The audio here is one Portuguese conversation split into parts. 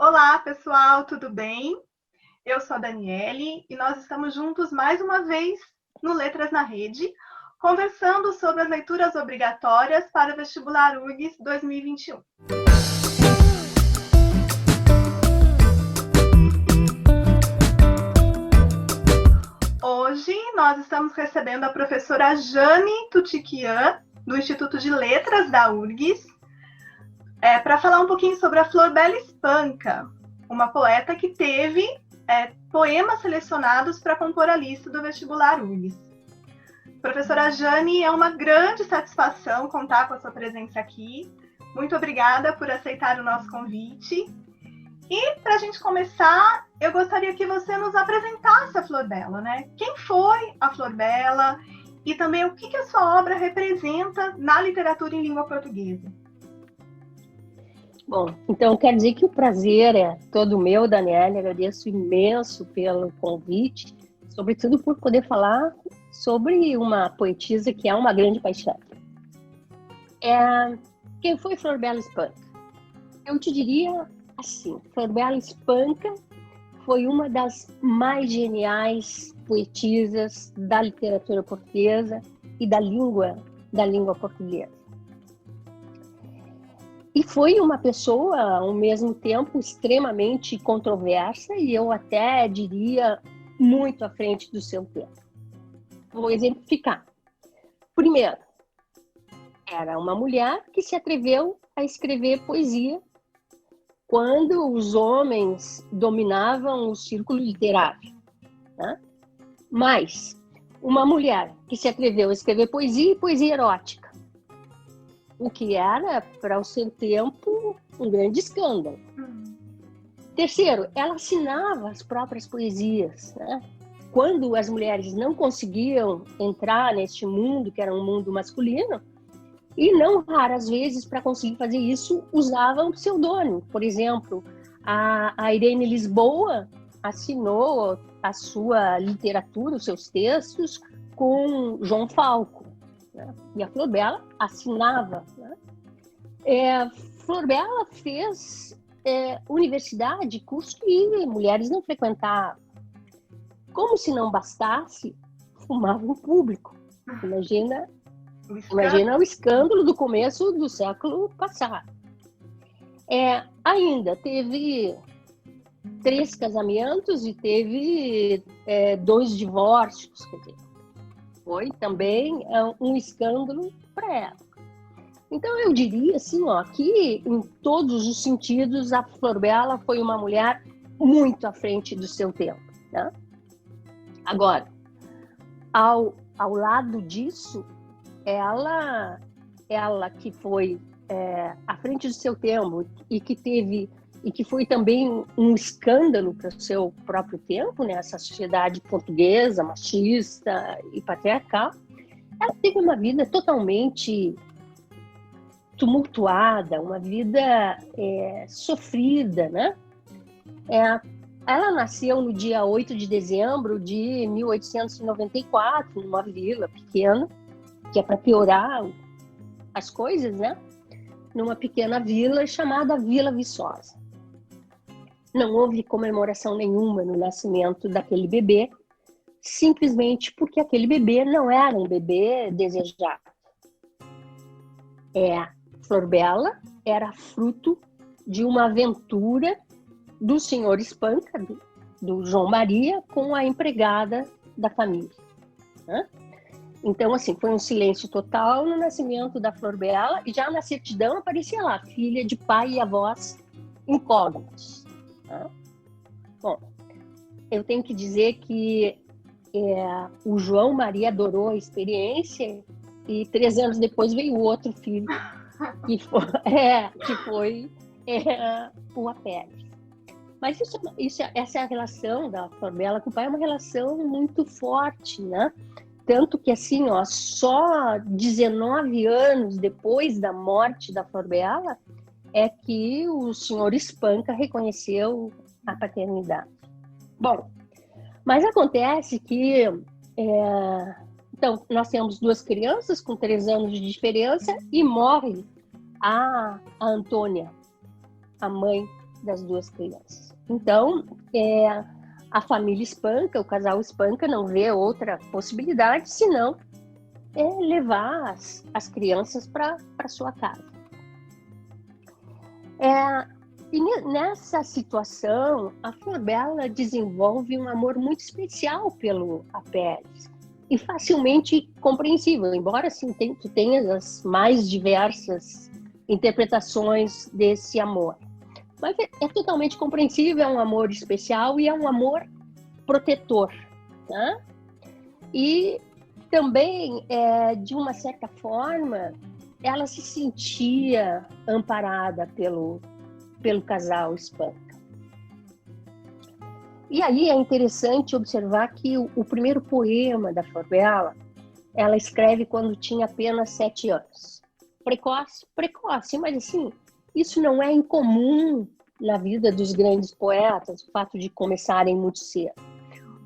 Olá, pessoal, tudo bem? Eu sou a Daniele e nós estamos juntos mais uma vez no Letras na Rede, conversando sobre as leituras obrigatórias para o vestibular URGS 2021. Hoje nós estamos recebendo a professora Jane Tutiquian, do Instituto de Letras da URGS, para falar um pouquinho sobre a Florbela Espanca, uma poeta que teve poemas selecionados para compor a lista do vestibular URGS. Professora Jane, é uma grande satisfação contar com a sua presença aqui. Muito obrigada por aceitar o nosso convite. E, para a gente começar, eu gostaria que você nos apresentasse a Florbela, né? Quem foi a Florbela e também o que a sua obra representa na literatura em língua portuguesa. Bom, então quer dizer que o prazer é todo meu, Daniela. Agradeço imenso pelo convite, sobretudo por poder falar sobre uma poetisa que é uma grande paixão. Quem foi Florbela Espanca? Eu te diria assim, Florbela Espanca foi uma das mais geniais poetisas da literatura portuguesa e da língua portuguesa. E foi uma pessoa, ao mesmo tempo, extremamente controversa e eu até diria muito à frente do seu tempo. Vou exemplificar. Primeiro, era uma mulher que se atreveu a escrever poesia quando os homens dominavam o círculo literário, né? Mas uma mulher que se atreveu a escrever poesia e poesia erótica, o que era, para o seu tempo, um grande escândalo. Terceiro, ela assinava as próprias poesias, né? Quando as mulheres não conseguiam entrar neste mundo, que era um mundo masculino, e não raras vezes, para conseguir fazer isso, usavam pseudônimo. Por exemplo, a Irene Lisboa assinou a sua literatura, os seus textos, com João Falco. E a Florbela assinava. Florbela fez universidade, curso que mulheres não frequentavam. Como se não bastasse, fumava em público. Imagina o escândalo do começo do século passado. Ainda teve 3 casamentos e teve 2 divórcios, quer dizer, foi também um escândalo para ela. Então eu diria assim, que em todos os sentidos a Florbela foi uma mulher muito à frente do seu tempo, né? Agora, ao lado disso, ela que foi à frente do seu tempo e que foi também um escândalo para o seu próprio tempo, né? Essa sociedade portuguesa, machista e patriarcal, ela teve uma vida totalmente tumultuada, uma vida sofrida, né? Ela nasceu no dia 8 de dezembro de 1894, numa vila pequena, que é para piorar as coisas, né? Numa pequena vila chamada Vila Viçosa. Não houve comemoração nenhuma no nascimento daquele bebê, simplesmente porque aquele bebê não era um bebê desejado. Florbela era fruto de uma aventura do senhor Espanca, do João Maria, com a empregada da família, né? Então, assim, foi um silêncio total no nascimento da Florbela e já na certidão aparecia lá, filha de pai e avós incógnitos, né? Bom, eu tenho que dizer que o João Maria adorou a experiência e 3 anos depois veio outro filho, que foi o Apéles. Mas essa relação da Florbela com o pai é uma relação muito forte, né? Tanto que, assim, só 19 anos depois da morte da Florbela é que o senhor Espanca reconheceu a paternidade. Bom, mas acontece que então, nós temos 2 crianças com 3 anos de diferença e morre a Antônia, a mãe das duas crianças. Então, a família Espanca, o casal Espanca, não vê outra possibilidade senão levar as crianças para sua casa. E nessa situação, a Flor Bela desenvolve um amor muito especial pelo Apelles e facilmente compreensível, embora assim, tu tenhas as mais diversas interpretações desse amor. Mas é totalmente compreensível, é um amor especial e é um amor protetor, tá? E também, de uma certa forma, ela se sentia amparada pelo casal Espanca. E aí é interessante observar que o primeiro poema da Flor Bela, ela escreve quando tinha apenas 7 anos. Precoce, mas assim, isso não é incomum na vida dos grandes poetas, o fato de começarem muito cedo.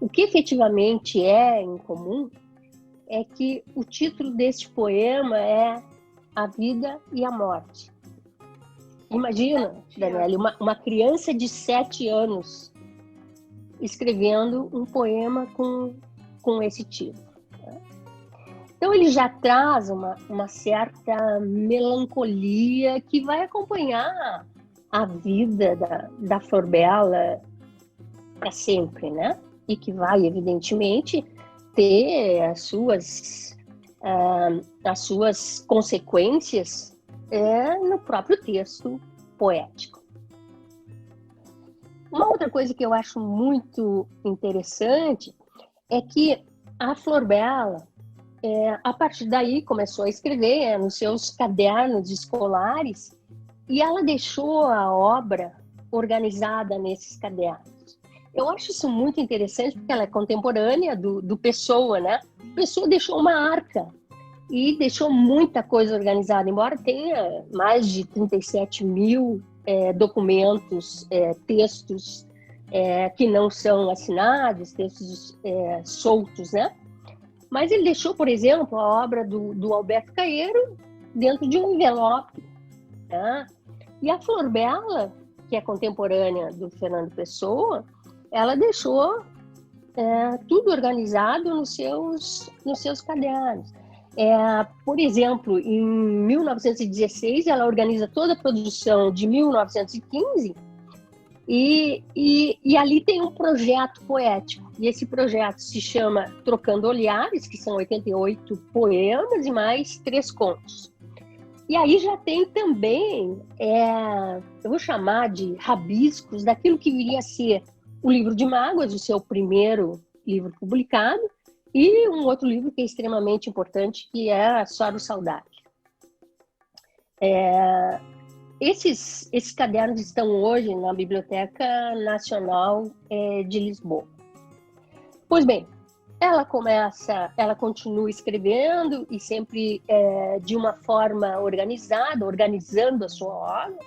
O que efetivamente é incomum é que o título deste poema é A Vida e a Morte. Imagina, Daniele, uma criança de 7 anos escrevendo um poema com esse título. Então ele já traz uma certa melancolia que vai acompanhar a vida da Flor Bela para sempre, né? E que vai, evidentemente, ter as suas consequências no próprio texto poético. Uma outra coisa que eu acho muito interessante é que a Flor Bela, a partir daí, começou a escrever nos seus cadernos escolares e ela deixou a obra organizada nesses cadernos. Eu acho isso muito interessante porque ela é contemporânea do Pessoa, né? Pessoa deixou uma arca e deixou muita coisa organizada, embora tenha mais de 37 mil documentos, textos que não são assinados, textos soltos, né? Mas ele deixou, por exemplo, a obra do Alberto Caeiro dentro de um envelope, tá? E a Flor Bela, que é contemporânea do Fernando Pessoa, ela deixou tudo organizado nos seus cadernos. Por exemplo, em 1916, ela organiza toda a produção de 1915 e ali tem um projeto poético. E esse projeto se chama Trocando Olhares, que são 88 poemas e mais 3 contos. E aí já tem também, eu vou chamar de rabiscos, daquilo que viria a ser o Livro de Mágoas, o seu primeiro livro publicado, e um outro livro que é extremamente importante, que é Soro Saudade. Esses cadernos estão hoje na Biblioteca Nacional de Lisboa. Pois bem, ela continua escrevendo e sempre de uma forma organizada, organizando a sua obra,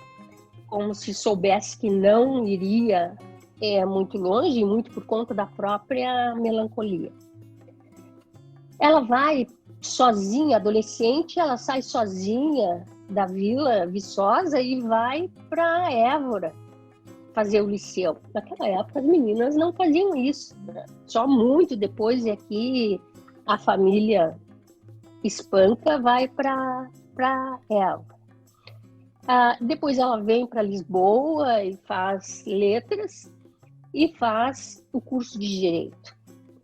como se soubesse que não iria muito longe, e muito por conta da própria melancolia. Ela vai sozinha, adolescente, ela sai sozinha da Vila Viçosa e vai para Évora fazer o liceu. Naquela época as meninas não faziam isso, né? Só muito depois é que a família Espanca vai para Évora. Depois ela vem para Lisboa e faz letras e faz o curso de Direito.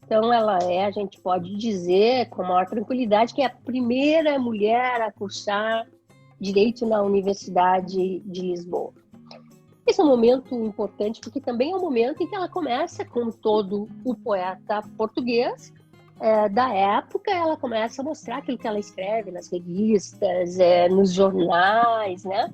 Então ela a gente pode dizer com maior tranquilidade que é a primeira mulher a cursar Direito na Universidade de Lisboa. Esse é um momento importante porque também é um momento em que ela começa, como todo o poeta português da época, ela começa a mostrar aquilo que ela escreve nas revistas, nos jornais, né?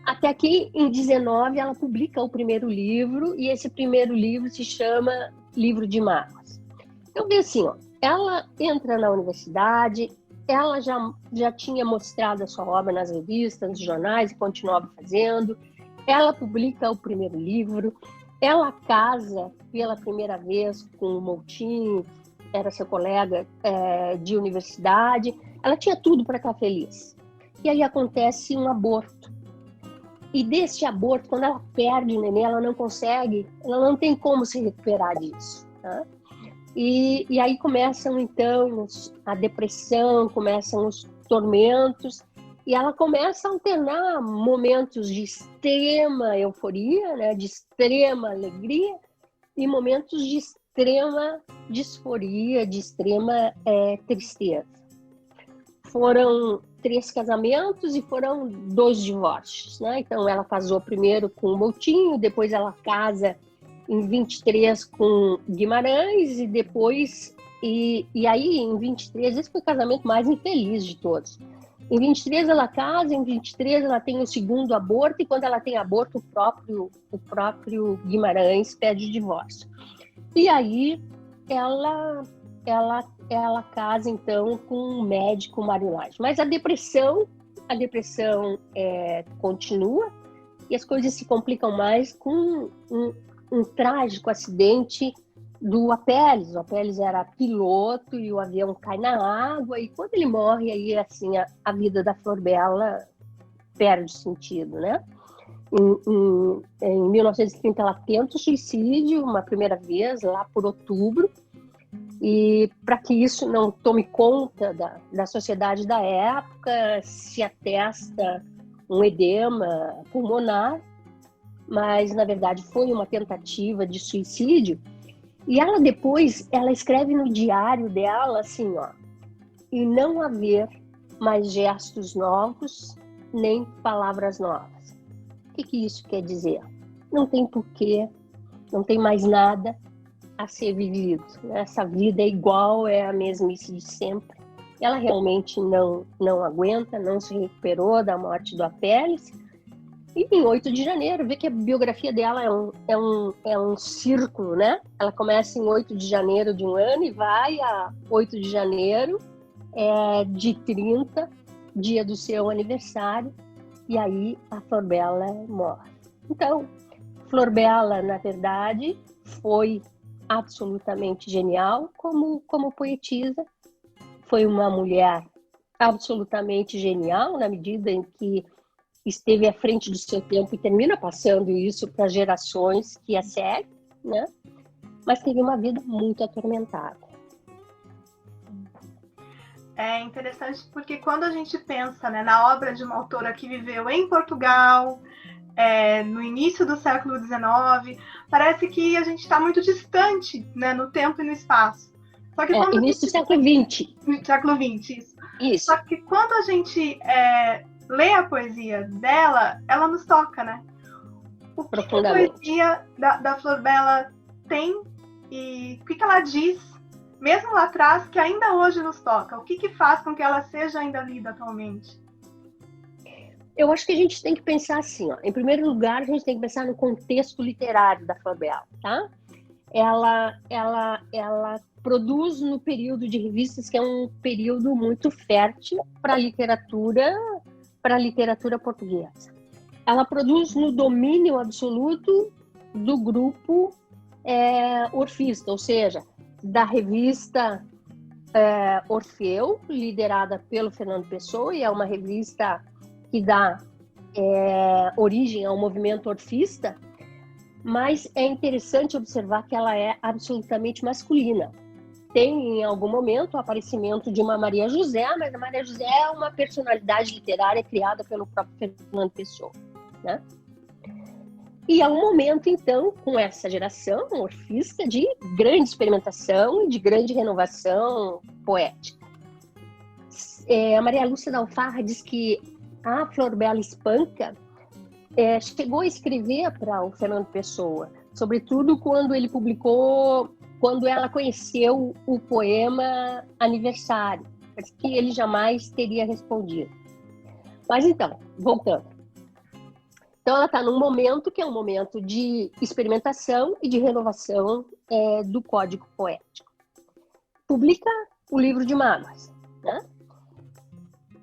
Até que, em 19, ela publica o primeiro livro, e esse primeiro livro se chama Livro de Mágoas. Então, vê assim, ela entra na universidade, ela já tinha mostrado a sua obra nas revistas, nos jornais, e continuava fazendo. Ela publica o primeiro livro, ela casa pela primeira vez com o Moutinho, que era seu colega de universidade. Ela tinha tudo para estar feliz. E aí acontece um aborto. E desse aborto, quando ela perde o neném, ela não consegue, ela não tem como se recuperar disso. Tá? E aí começam, então, a depressão, começam os tormentos, e ela começa a alternar momentos de extrema euforia, né, de extrema alegria, e momentos de extrema disforia, de extrema tristeza. Foram 3 casamentos e foram 2 divórcios, né? Então ela casou primeiro com o Moutinho, depois ela casa em 23 com Guimarães e depois e aí em 23 esse foi o casamento mais infeliz de todos. Em 23 ela casa, em 23 ela tem o segundo aborto e quando ela tem aborto o próprio Guimarães pede o divórcio. E aí ela casa então com um médico Marilage. Mas a depressão continua e as coisas se complicam mais com um trágico acidente do Apelles. O Apelles era piloto e o avião cai na água e quando ele morre aí assim a vida da Flor Bela perde sentido, né? Em 1930 ela tenta o suicídio uma primeira vez lá por outubro. E para que isso não tome conta da sociedade da época, se atesta um edema pulmonar, mas na verdade foi uma tentativa de suicídio. E ela depois, ela escreve no diário dela assim, ó, e não haver mais gestos novos, nem palavras novas. O que isso quer dizer? Não tem porquê, não tem mais nada a ser vivido. Essa vida é igual, é a mesmice de sempre. Ela realmente não aguenta, não se recuperou da morte do Apelles. E em 8 de janeiro, vê que a biografia dela é um círculo, né? Ela começa em 8 de janeiro de um ano e vai a 8 de janeiro de 30, dia do seu aniversário, e aí a Flor Bela morre. Então, Flor Bela, na verdade, foi absolutamente genial como poetisa. Foi uma mulher absolutamente genial na medida em que esteve à frente do seu tempo e termina passando isso para gerações que a seguem, né? Mas teve uma vida muito atormentada. É interessante porque quando a gente pensa, né, na obra de uma autora que viveu em Portugal, no início do século XIX, parece que a gente está muito distante, né, no tempo e no espaço. Só que quando início do século XX. Século XX, isso. Só que quando a gente lê a poesia dela, ela nos toca, né? O que a poesia da Flor Bela tem e o que ela diz, mesmo lá atrás, que ainda hoje nos toca? O que faz com que ela seja ainda lida atualmente? Eu acho que a gente tem que pensar assim, ó. Em primeiro lugar, a gente tem que pensar no contexto literário da Flor Bela, tá? Ela produz no período de revistas que é um período muito fértil para a literatura portuguesa. Ela produz no domínio absoluto do grupo orfista, ou seja, da revista Orfeu, liderada pelo Fernando Pessoa, e é uma revista que dá origem ao movimento orfista, mas é interessante observar que ela é absolutamente masculina. Tem, em algum momento, o aparecimento de uma Maria José, mas a Maria José é uma personalidade literária criada pelo próprio Fernando Pessoa, né? E é um momento, então, com essa geração orfista de grande experimentação e de grande renovação poética. A Maria Lúcia da Alfarra diz que a Flor Bela Espanca chegou a escrever para o Fernando Pessoa, sobretudo quando ele publicou, quando ela conheceu o poema Aniversário, que ele jamais teria respondido. Mas então, voltando. Então ela está num momento que é um momento de experimentação e de renovação do código poético. Publica o livro de Mágoas, né?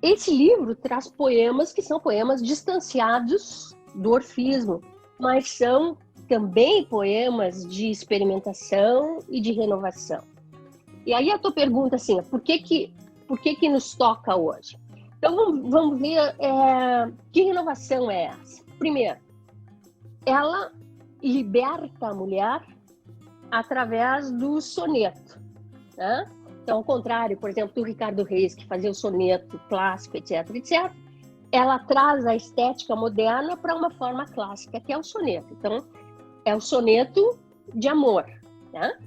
Esse livro traz poemas que são poemas distanciados do orfismo, mas são também poemas de experimentação e de renovação. E aí a tua pergunta assim, por que nos toca hoje? Então vamos ver que renovação é essa. Primeiro, ela liberta a mulher através do soneto, né? Então, ao contrário, por exemplo, do Ricardo Reis, que fazia o soneto clássico, etc., etc., ela traz a estética moderna para uma forma clássica, que é o soneto. Então, é o soneto de amor, né?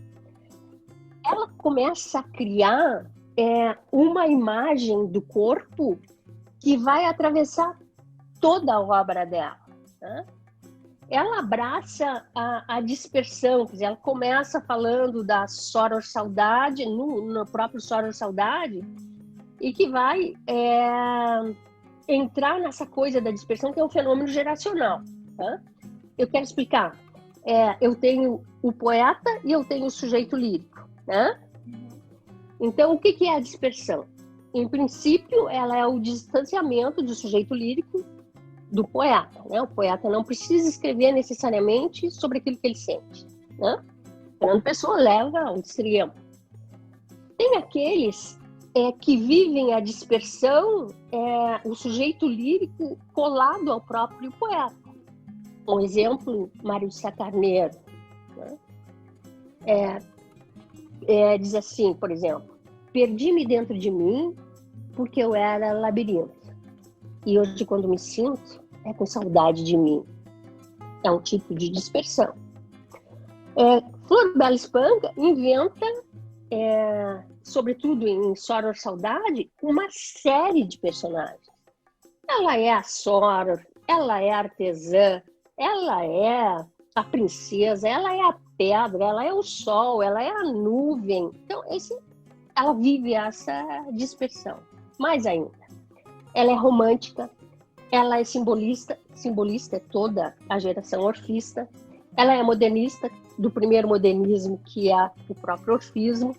Ela começa a criar uma imagem do corpo que vai atravessar toda a obra dela, né? Ela abraça a dispersão, quer dizer, ela começa falando da soror-saudade, no próprio soror-saudade, e que vai entrar nessa coisa da dispersão, que é um fenômeno geracional. Tá? Eu quero explicar. Eu tenho o poeta e eu tenho o sujeito lírico. Né? Então, o que é a dispersão? Em princípio, ela é o distanciamento do sujeito lírico do poeta, né? O poeta não precisa escrever necessariamente sobre aquilo que ele sente, né? Fernando Pessoa leva ao extremo. Tem aqueles que vivem a dispersão, o sujeito lírico colado ao próprio poeta. Um exemplo, Mário de Sá Carneiro, né? Diz assim, por exemplo: perdi-me dentro de mim porque eu era labirinto. E hoje, quando me sinto, é com saudade de mim. É um tipo de dispersão. Flor Bela Espanca inventa, sobretudo em Soror Saudade, uma série de personagens. Ela é a Soror, ela é a artesã, ela é a princesa, ela é a pedra, ela é o sol, ela é a nuvem. Então, ela vive essa dispersão. Mais ainda, ela é romântica, ela é simbolista é toda a geração orfista, ela é modernista, do primeiro modernismo, que é o próprio orfismo,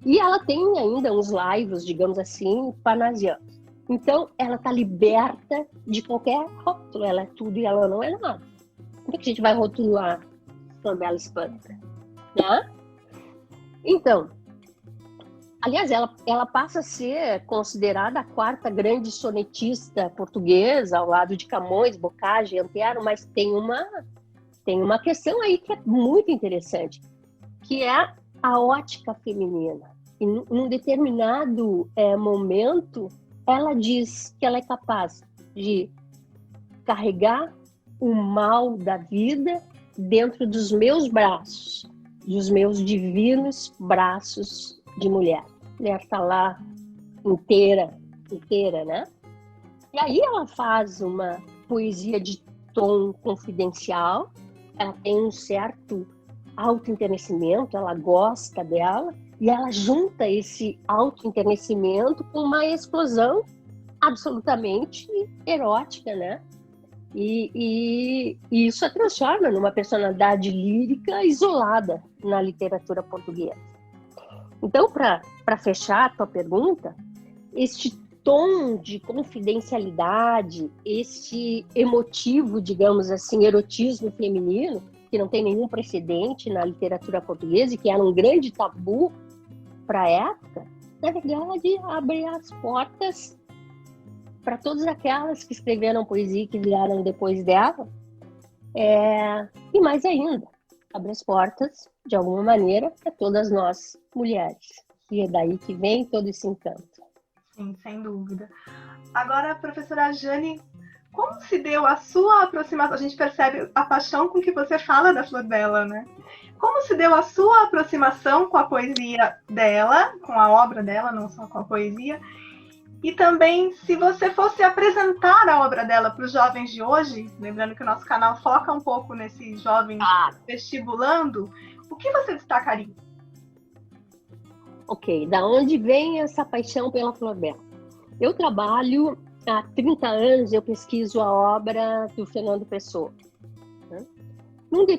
e ela tem ainda uns laivos, digamos assim, parnasianos. Então, ela está liberta de qualquer rótulo, ela é tudo e ela não é nada. Como é que a gente vai rotular Flor Bela Espanca? Né? Então, aliás, ela passa a ser considerada a quarta grande sonetista portuguesa, ao lado de Camões, Bocage e Antero, mas tem uma questão aí que é muito interessante, que é a ótica feminina. E num determinado momento, ela diz que ela é capaz de carregar o mal da vida dentro dos meus braços, dos meus divinos braços de mulher. A mulher está lá inteira, né? E aí ela faz uma poesia de tom confidencial, ela tem um certo autoenternecimento, ela gosta dela, e ela junta esse autoenternecimento com uma explosão absolutamente erótica, né? E isso a transforma numa personalidade lírica isolada na literatura portuguesa. Então, para fechar a tua pergunta, este tom de confidencialidade, este emotivo, digamos assim, erotismo feminino, que não tem nenhum precedente na literatura portuguesa e que era um grande tabu para a época, na verdade, abre as portas para todas aquelas que escreveram poesia que vieram depois dela, e mais ainda, abre as portas, de alguma maneira, para todas nós mulheres. E é daí que vem todo esse encanto. Sim, sem dúvida. Agora, professora Jane, como se deu a sua aproximação? A gente percebe a paixão com que você fala da Flor Bela, né? Como se deu a sua aproximação com a poesia dela, com a obra dela, não só com a poesia? E também, se você fosse apresentar a obra dela para os jovens de hoje, lembrando que o nosso canal foca um pouco nesses jovens vestibulando, o que você destacaria? Ok, da onde vem essa paixão pela Flor Bela? Eu trabalho há 30 anos, eu pesquiso a obra do Fernando Pessoa.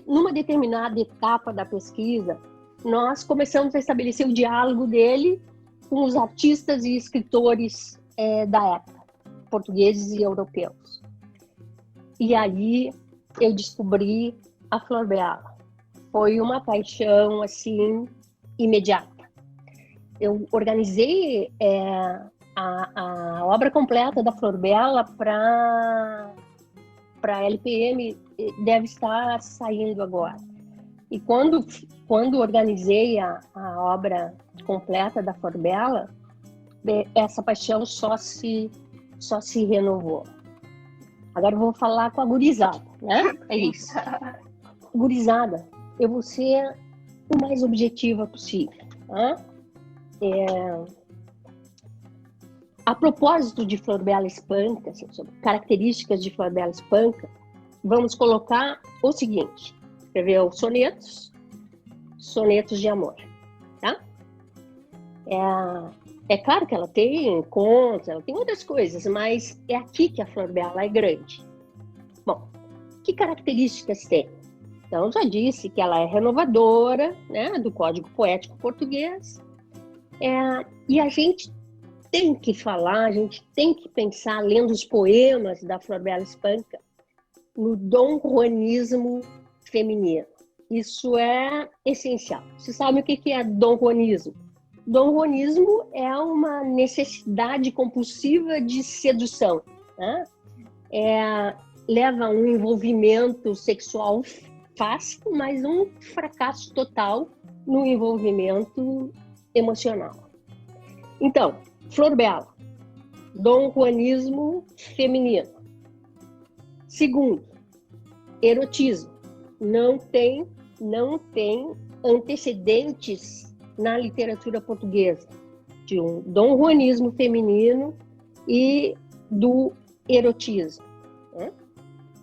Numa determinada etapa da pesquisa, nós começamos a estabelecer o diálogo dele com os artistas e escritores da época, portugueses e europeus. E aí eu descobri a Flor Bela. Foi uma paixão, assim, imediata. Eu organizei a obra completa da Flor Bela para para a LPM deve estar saindo agora. E quando organizei a obra completa da Flor Bela, essa paixão só se renovou. Agora eu vou falar com a gurizada, né? É isso. Gurizada, eu vou ser o mais objetiva possível. Né? A propósito de Flor Bela Espanca, assim, sobre características de Flor Bela Espanca, vamos colocar o seguinte: escreveu sonetos de amor, tá? É claro que ela tem contos, ela tem outras coisas, mas é aqui que a Flor Bela é grande. Bom, que características tem? Então, já disse que ela é renovadora, né, do Código Poético Português. E a gente tem que falar, a gente tem que pensar, lendo os poemas da Flor Bela Espanca, no Dom Juanismo feminino. Isso é essencial. Você sabe o que é Dom Juanismo? Dom Juanismo é uma necessidade compulsiva de sedução, né? Leva a um envolvimento sexual fácil, mas um fracasso total no envolvimento emocional. Então, Flor Bela, Dom Juanismo feminino. Segundo, erotismo. Não tem antecedentes na literatura portuguesa de um Dom Juanismo feminino e do erotismo, né?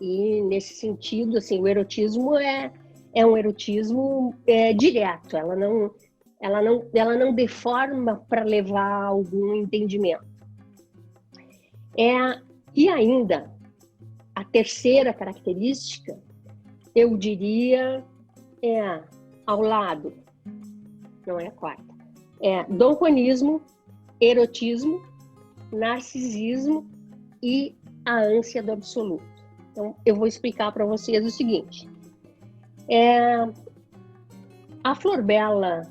E nesse sentido, assim, o erotismo é um erotismo direto. Ela não deforma para levar a algum entendimento. E ainda a terceira característica, eu diria, ao lado. Não é a quarta. Dom Juanismo, erotismo, narcisismo e a ânsia do absoluto. Então, eu vou explicar para vocês o seguinte. A Flor Bela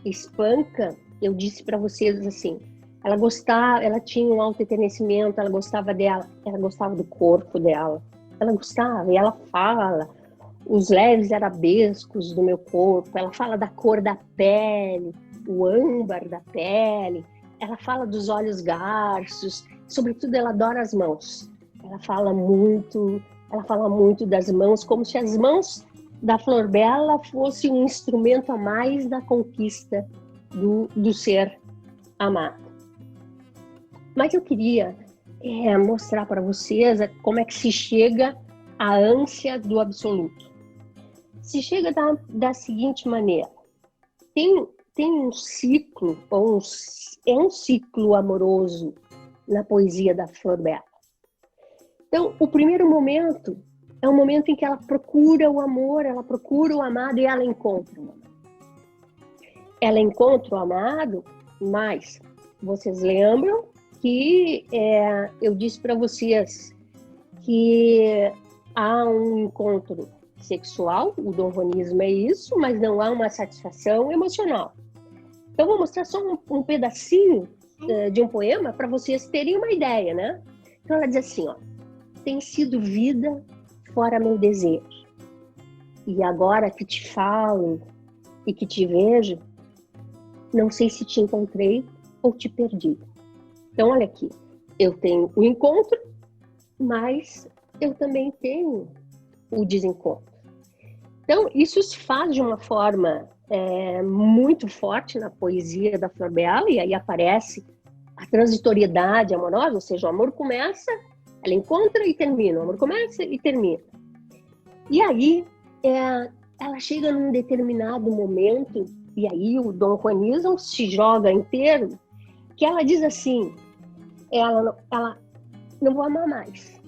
Espanca, eu disse para vocês assim, ela tinha um autoentenecimento, ela gostava dela, ela gostava do corpo dela, ela gostava, e ela fala os leves arabescos do meu corpo, ela fala da cor da pele, o âmbar da pele, ela fala dos olhos garços, sobretudo ela adora as mãos. Ela fala muito das mãos, como se as mãos da Flor Bela fossem um instrumento a mais da conquista do ser amado. Mas eu queria mostrar para vocês como é que se chega à ânsia do absoluto. Se chega da seguinte maneira: tem um ciclo, é um ciclo amoroso na poesia da Flor Bela. Então, o primeiro momento é um momento em que ela procura o amor, ela procura o amado e ela encontra o amado. Ela encontra o amado, mas vocês lembram que eu disse para vocês que há um encontro sexual, o Dom Juanismo é isso, mas não há uma satisfação emocional. Então, vou mostrar só um pedacinho de um poema para vocês terem uma ideia, né? Então, ela diz assim, ó: tem sido vida fora meu desejo, e agora que te falo e que te vejo, não sei se te encontrei ou te perdi. Então, olha aqui, eu tenho o encontro, mas eu também tenho o desencontro. Então, isso se faz de uma forma muito forte na poesia da Flor Bela, e aí aparece a transitoriedade amorosa, ou seja, o amor começa, ela encontra e termina, o amor começa e termina. E aí, ela chega num determinado momento, e aí o Dom Juanismo se joga inteiro, que ela diz assim, ela não vou amar mais,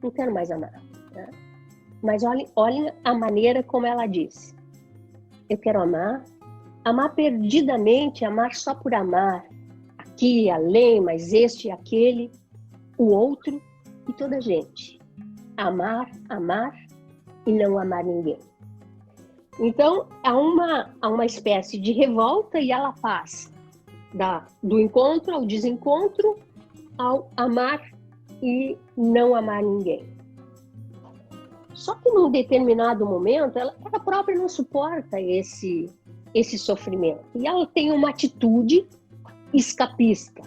não quero mais amar, né? Mas olhem a maneira como ela diz: eu quero amar perdidamente, amar só por amar, aqui, além, mas este e aquele, o outro e toda a gente. Amar e não amar ninguém. Então, há uma espécie de revolta e ela passa do encontro ao desencontro, ao amar e não amar ninguém. Só que num determinado momento, ela própria não suporta esse sofrimento. E ela tem uma atitude escapista.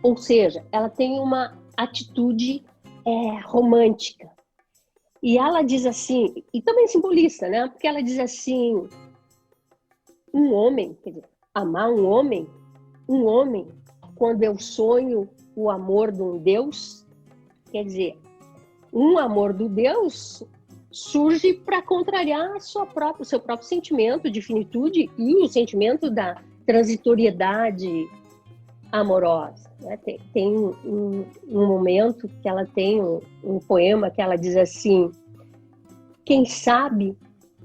Ou seja, ela tem uma atitude romântica. E ela diz assim, e também simbolista, né? Porque ela diz assim, um homem, quer dizer, amar um homem, quando eu sonho o amor de um Deus, quer dizer, um amor do Deus surge para contrariar o seu próprio sentimento de finitude e o sentimento da transitoriedade amorosa. Né? Tem um momento que ela tem um poema que ela diz assim: quem sabe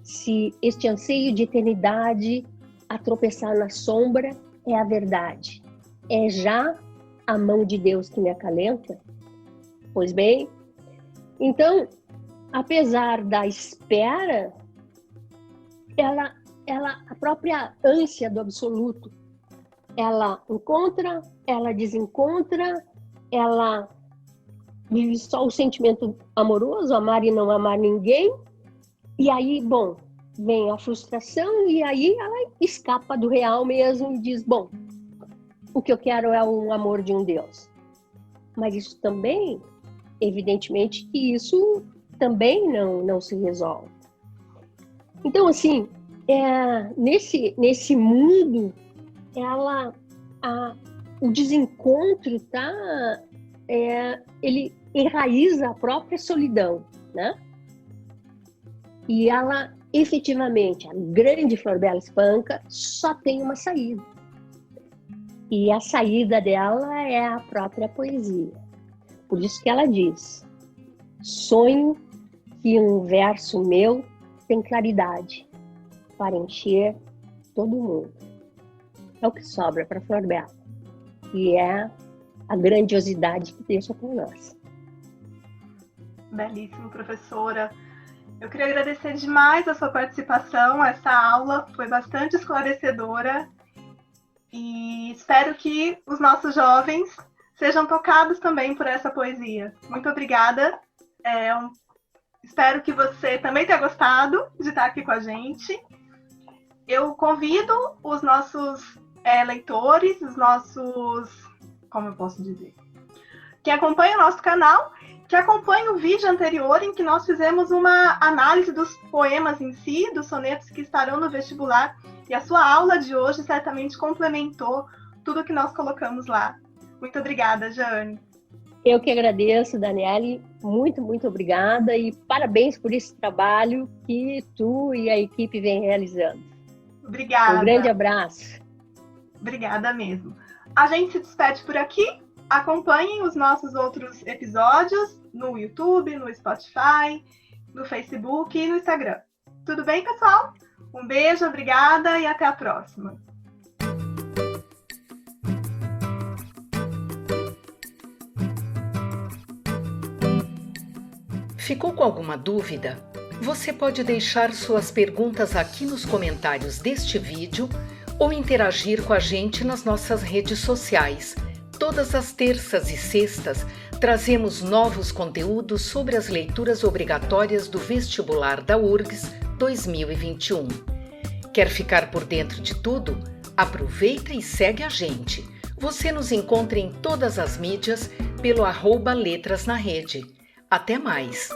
se este anseio de eternidade a tropeçar na sombra é a verdade, é já a mão de Deus que me acalenta? Pois bem, então, apesar da espera, a própria ânsia do absoluto, ela encontra, ela desencontra, ela vive só o sentimento amoroso, amar e não amar ninguém, e aí, bom, vem a frustração e aí ela escapa do real mesmo e diz, bom, o que eu quero é o amor de um Deus. Mas isso também, evidentemente que isso também não se resolve. Então, assim, nesse mundo, o desencontro ele enraiza a própria solidão, né? E ela, efetivamente, a grande Florbela Espanca só tem uma saída. E a saída dela é a própria poesia. Por isso que ela diz, sonho que um verso meu tem claridade para encher todo mundo. É o que sobra para Florbela. E é a grandiosidade que deixa para nós. Belíssimo, professora. Eu queria agradecer demais a sua participação. Essa aula foi bastante esclarecedora e espero que os nossos jovens sejam tocados também por essa poesia. Muito obrigada. Espero que você também tenha gostado de estar aqui com a gente. Eu convido os nossos leitores, os nossos, como eu posso dizer, que acompanham o nosso canal, que acompanhem o vídeo anterior em que nós fizemos uma análise dos poemas em si, dos sonetos que estarão no vestibular, e a sua aula de hoje certamente complementou tudo que nós colocamos lá. Muito obrigada, Jane. Eu que agradeço, Daniele. Muito, muito obrigada e parabéns por esse trabalho que tu e a equipe vêm realizando. Obrigada. Um grande abraço. Obrigada mesmo. A gente se despede por aqui. Acompanhem os nossos outros episódios no YouTube, no Spotify, no Facebook e no Instagram. Tudo bem, pessoal? Um beijo, obrigada e até a próxima. Ficou com alguma dúvida? Você pode deixar suas perguntas aqui nos comentários deste vídeo ou interagir com a gente nas nossas redes sociais. Todas as terças e sextas trazemos novos conteúdos sobre as leituras obrigatórias do vestibular da URGS 2021. Quer ficar por dentro de tudo? Aproveita e segue a gente. Você nos encontra em todas as mídias pelo @letrasnarede. Até mais!